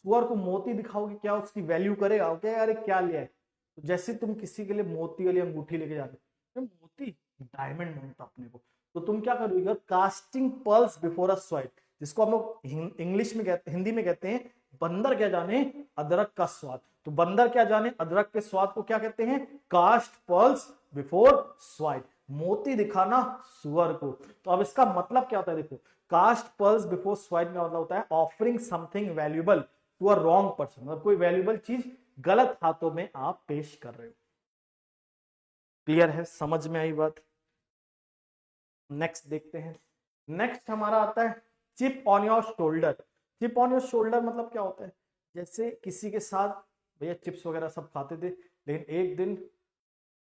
सुअर को मोती दिखाओगे, क्या उसकी वैल्यू करेगा? क्या अरे क्या लिया है? तो जैसे तुम किसी के लिए मोती वाली अंगूठी लेके जाते हो, मोती डायमंड बनता अपने को, तो तुम क्या करोगे? Casting pearls before a swine, जिसको हम लोग इंग्लिश में कहते, हिंदी में कहते हैं, बंदर क्या जाने अदरक का स्वाद। तो बंदर क्या जाने अदरक के स्वाद को क्या कहते हैं? कास्ट पर्ल्स बिफोर स्वाइन, मोती दिखाना सुअर को। तो अब इसका मतलब क्या होता है? देखो, कास्ट पर्ल्स बिफोर स्वाइन का मतलब होता है offering something valuable to a wrong person, मतलब कोई वैल्यूएबल चीज गलत हाथों में आप पेश कर रहे हो। क्लियर है? समझ में आई बात? नेक्स्ट देखते हैं। नेक्स्ट हमारा आता है chip on your shoulder. Chip on your shoulder मतलब क्या होता है? जैसे किसी के साथ भैया चिप्स वगैरह सब खाते थे, लेकिन एक दिन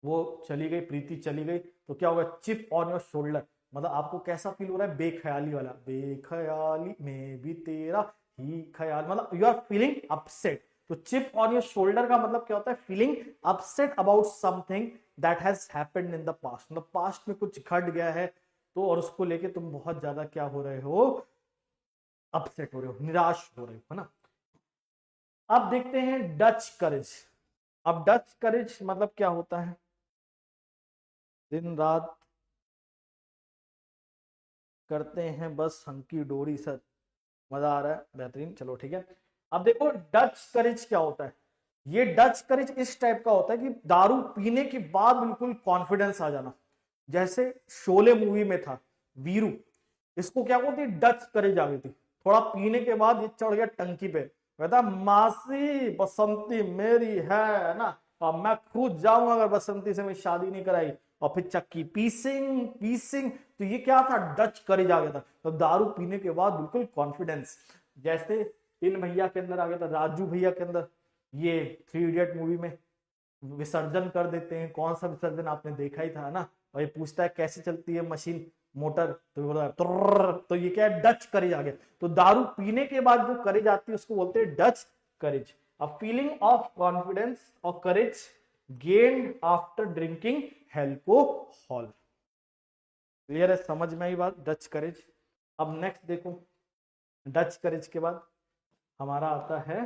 वो चली गई, प्रीति चली गई, तो क्या होगा? Chip on your shoulder. मतलब आपको कैसा फील हो रहा है? बेख्याली वाला, बेख्याली में भी तेरा ही ख्याल, मतलब यू आर फीलिंग अपसेट। तो चिप ऑन योर शोल्डर का मतलब क्या होता है, feeling upset about something that has happened in the past, मतलब पास्ट में कुछ घट गया है तो, और उसको लेके तुम बहुत ज्यादा क्या हो रहे हो, अपसेट हो रहे हो, निराश हो रहे हो, है ना। अब देखते हैं डच करेज। अब डच करेज मतलब क्या होता है, दिन रात करते हैं बस हंकी डोरी सर, मजा आ रहा है, बेहतरीन, चलो ठीक है। अब देखो डच करेज क्या होता है, ये डच करेज इस टाइप का होता है कि दारू पीने के बाद बिल्कुल कॉन्फिडेंस आ जाना, जैसे शोले मूवी में था वीरू, इसको क्या बोलते हैं, डच करेज आ गई थी, थोड़ा पीने के बाद ये चढ़ गया टंकी पे, कहता मासी बसंती मेरी है ना, और मैं खुद जाऊंगा अगर बसंती से मैं शादी नहीं कराई, और फिर चक्की पीसिंग पीसिंग, तो ये क्या था, डच करेज आ गया था, तो दारू पीने के बाद बिल्कुल कॉन्फिडेंस, जैसे इन भैया के अंदर आ गया था, राजू भैया के अंदर, ये 3 इडियट मूवी में विसर्जन कर देते हैं, कौन सा विसर्जन आपने देखा ही था ना, और ये पूछता है कैसे चलती है मशीन मोटर, तो बोला तो ये क्या है, डच करेज आ गया। तो दारू पीने के बाद जो करेज आती है उसको बोलते हैं Dutch courage, a feeling of confidence और courage gained after drinking alcohol. Clear है, समझ में आई बात, डच करेज। अब नेक्स्ट देखो, डच करेज के बाद हमारा आता है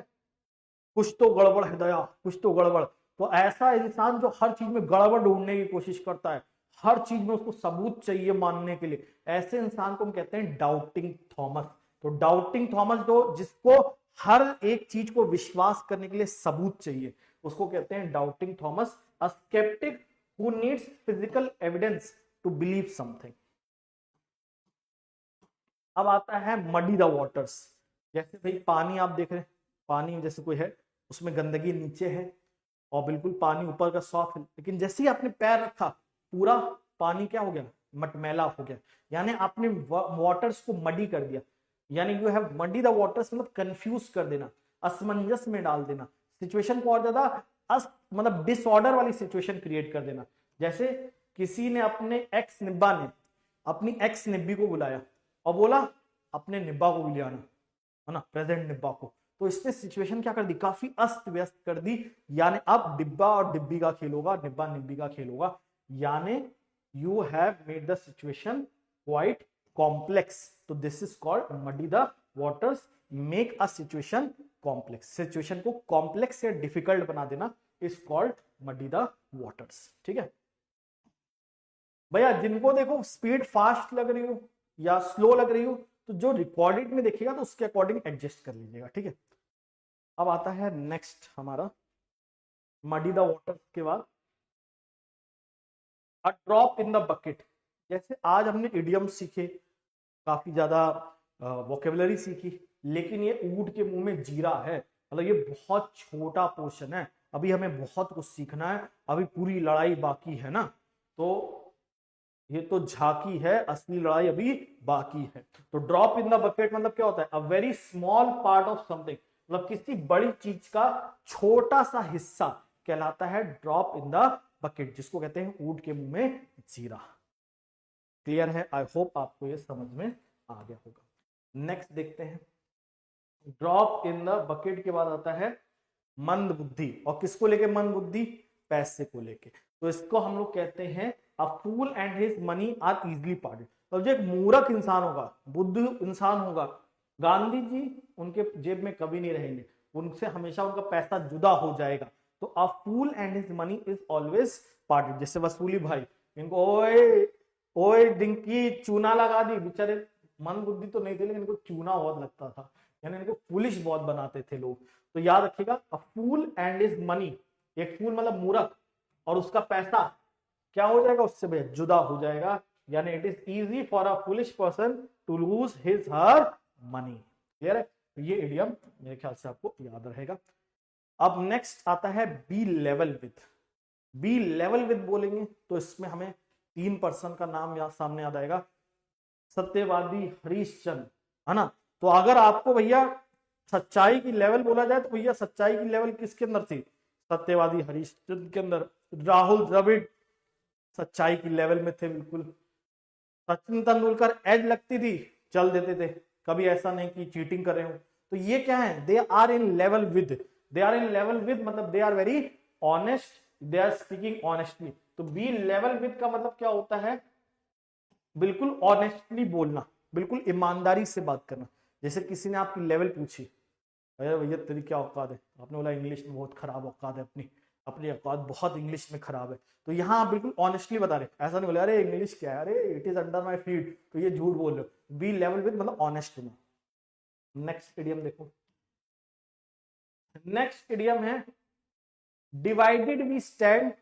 कुछ तो गड़बड़ है दया, कुछ तो गड़बड़, तो ऐसा इंसान जो हर चीज में गड़बड़ ढूंढने की कोशिश करता है, हर चीज में उसको सबूत चाहिए मानने के लिए, ऐसे इंसान को हम कहते हैं डाउटिंग थॉमस। तो डाउटिंग थॉमस जो जिसको हर एक चीज को विश्वास करने के लिए सबूत चाहिए, उसको कहते हैं doubting Thomas, a sceptic who needs physical evidence to believe something. अब आता है मडी द वाटर्स, जैसे भाई पानी आप देख रहे हैं, पानी जैसे कोई है उसमें गंदगी नीचे है और बिल्कुल पानी ऊपर का सॉफ्ट है, लेकिन जैसे ही आपने पैर रखा पूरा पानी क्या हो गया, मटमैला हो गया, यानी आपने वाटर्स को मडी कर दिया, यानी you have muddy the waters, मतलब कंफ्यूज कर देना, असमंजस में डाल देना, सिचुएशन को और ज्यादा मतलब डिसऑर्डर वाली सिचुएशन क्रिएट कर देना। जैसे किसी ने अपने एक्स निब्बा ने अपनी एक्स निब्बी को बुलाया और बोला अपने निब्बा को भी ले आना, है ना, प्रेजेंट निब्बा को, तो इसने सिचुएशन क्या कर दी, काफी अस्त व्यस्त कर दी, यानी अब डिब्बा और डिब्बी का खेल होगा, निब्बा निब्बी का खेल होगा, यानी you have made the situation quite complex, so this is called muddy the waters, make a situation complex, situation को कॉम्प्लेक्स या डिफिकल्ट बना देना is called muddy the waters. ठीक है भैया, जिनको देखो स्पीड फास्ट लग रही हो या स्लो लग रही हो, तो जो रिकॉर्डेड में देखिएगा तो उसके अकॉर्डिंग एडजस्ट कर लीजिएगा, ठीक है। अब आता है नेक्स्ट हमारा मडी द वाटर के बाद a drop in the bucket. जैसे आज हमने इडियम सीखे, काफी ज्यादा वोकेबलरी सीखी, लेकिन ये ऊंट के मुंह में जीरा है, मतलब ये बहुत छोटा पोर्शन है, अभी हमें बहुत कुछ सीखना है, अभी पूरी लड़ाई बाकी है ना, तो ये तो झांकी है, असली लड़ाई अभी बाकी है। तो ड्रॉप इन द बकेट मतलब क्या होता है, a very small part of something, मतलब किसी बड़ी चीज का छोटा सा हिस्सा कहलाता है ड्रॉप इन द बकेट, जिसको कहते हैं ऊंट के मुंह में जीरा। क्लियर है, आई होप आपको ये समझ में आ गया होगा। नेक्स्ट देखते हैं, ड्रॉप इन द बकेट के बाद आता है मंद बुद्धि, और किसको लेके मंद बुद्धि, पैसे को लेके, तो इसको हम लोग कहते हैं a fool and his money are easily parted. तो जो एक मूर्ख इंसान होगा, बुद्धू इंसान होगा, गांधी जी उनके जेब में कभी नहीं रहेंगे, उनसे हमेशा उनका पैसा जुदा हो जाएगा, तो a fool and his money is always parted. जैसे वसूली भाई, इनको ओए ओए डिंकी चूना लगा दी, बेचारे मन बुद्धि तो नहीं थे लेकिन इनको चूना बहुत लगता था, यानी इनको पुलिस बहुत बनाते थे लोग। तो याद रखिएगा, अ फूल एंड हिज मनी, एक फूल मतलब मूर्ख, और उसका पैसा क्या हो जाएगा, उससे भैया जुदा हो जाएगा, यानी it is easy for a foolish person to lose his her money. Clear है, तो ये इडियम मेरे ख्याल से आपको याद रहेगा। अब नेक्स्ट आता है B level with. B level with बोलेंगे तो इसमें हमें 3 पर्सन का नाम याद सामने याद आएगा, सत्यवादी हरीशचंद्र, है ना। तो अगर आपको भैया सच्चाई की लेवल बोला जाए तो भैया सच्चाई की लेवल किसके अंदर थी, सत्यवादी हरीशचंद्र के अंदर। राहुल द्रविड़ सच्चाई की लेवल में थे बिल्कुल। सचिन तेंदुलकर एज लगती थी चल देते थे, कभी ऐसा नहीं कि चीटिंग कर रहे हो, तो ये क्या है, they are in level with, they are in level with मतलब they are very honest, they are speaking honestly. तो बी लेवल विद का मतलब क्या होता है, बिल्कुल ऑनेस्टली बोलना, बिल्कुल ईमानदारी से बात करना। जैसे किसी ने आपकी लेवल पूछी, अरे भैया तेरी क्या औकात है, आपने बोला इंग्लिश में बहुत खराब औकात है, अपनी अपनी औकात बहुत इंग्लिश में खराब है, तो यहाँ आप बिल्कुल ऑनेस्टली बता रहे, ऐसा नहीं बोले अरे इंग्लिश क्या है, अरे it is under my feet, तो ये झूठ बोल रहे हो। बी लेवल विद मतलब ऑनेस्ट होना। नेक्स्ट इडियम देखो, नेक्स्ट इडियम है डिवाइडेड वी स्टैंड,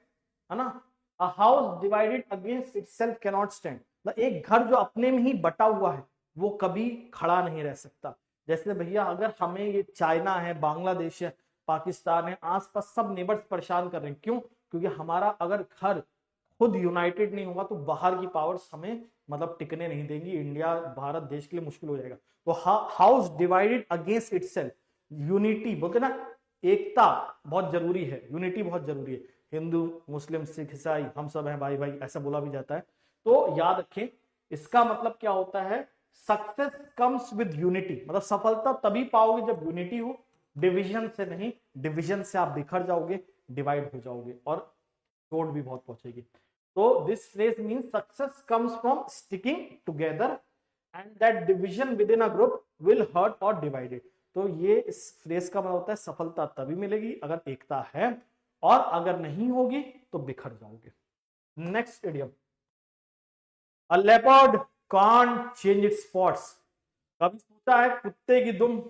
है ना। A house divided against itself can not stand, मतलब एक घर जो अपने में ही बटा हुआ है वो कभी खड़ा नहीं रह सकता। जैसे भैया अगर हमें ये चाइना है, बांग्लादेश है, पाकिस्तान है, आसपास सब नेबर्स परेशान कर रहे हैं, क्यों? क्योंकि हमारा अगर घर खुद यूनाइटेड नहीं होगा तो बाहर की पावर्स हमें मतलब टिकने नहीं देंगी, इंडिया भारत देश के लिए मुश्किल हो जाएगा। तो house divided against itself, unity बोलते ना, एकता बहुत जरूरी है, यूनिटी बहुत जरूरी है। हिंदू मुस्लिम सिख ईसाई हम सब हैं भाई भाई, ऐसा बोला भी जाता है। तो याद रखें इसका मतलब क्या होता है, सक्सेस कम्स विद यूनिटी, मतलब सफलता तभी पाओगे जब यूनिटी हो, डिवीजन से नहीं। डिवीजन से आप बिखर जाओगे, डिवाइड हो जाओगे और चोट भी बहुत पहुंचेगी। तो this phrase mean success comes from sticking together and that division within a group will hurt और डिवाइडेड। तो ये इस फ्रेज का मतलब होता है सफलता तभी मिलेगी अगर एकता है, और अगर नहीं होगी तो बिखर जाओगे। Next idiom, a leopard can't change it's spots. कभी सोचा है कुत्ते की दुम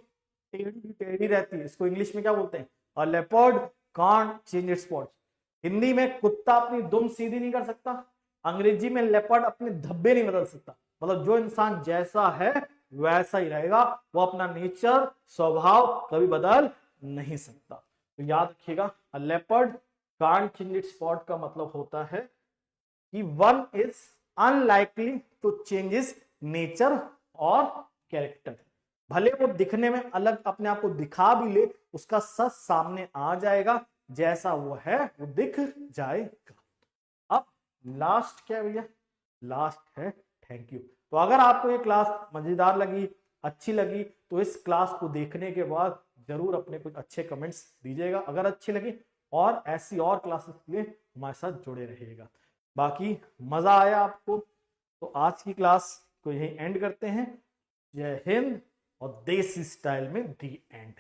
टेढ़ी टेढ़ी रहती है, इसको इंग्लिश में क्या बोलते हैं? अ leopard can't change it's spots. Hindi में कुत्ता अपनी दुम सीधी नहीं कर सकता, अंग्रेजी में लेपर्ड अपने धब्बे नहीं बदल सकता। मतलब जो इंसान जैसा है वैसा ही रहेगा, वो अपना नेचर स्वभाव कभी बदल नहीं सकता। तो याद रखिएगा, a leopard can't change its spot का मतलब होता है कि one is unlikely to change his nature और कैरेक्टर। भले वो दिखने में अलग अपने आप को दिखा भी ले, उसका सच सामने आ जाएगा, जैसा वो है वो दिख जाएगा। अब लास्ट क्या है भैया? लास्ट है थैंक यू। तो अगर आपको ये क्लास मजेदार लगी, अच्छी लगी, तो इस क्लास को देखने के बाद जरूर अपने कुछ अच्छे कमेंट्स दीजिएगा अगर अच्छी लगी, और ऐसी और क्लासेस के लिए हमारे साथ जुड़े रहिएगा। बाकी मजा आया आपको तो आज की क्लास को यहीं एंड करते हैं। जय हिंद और देसी स्टाइल में दी एंड।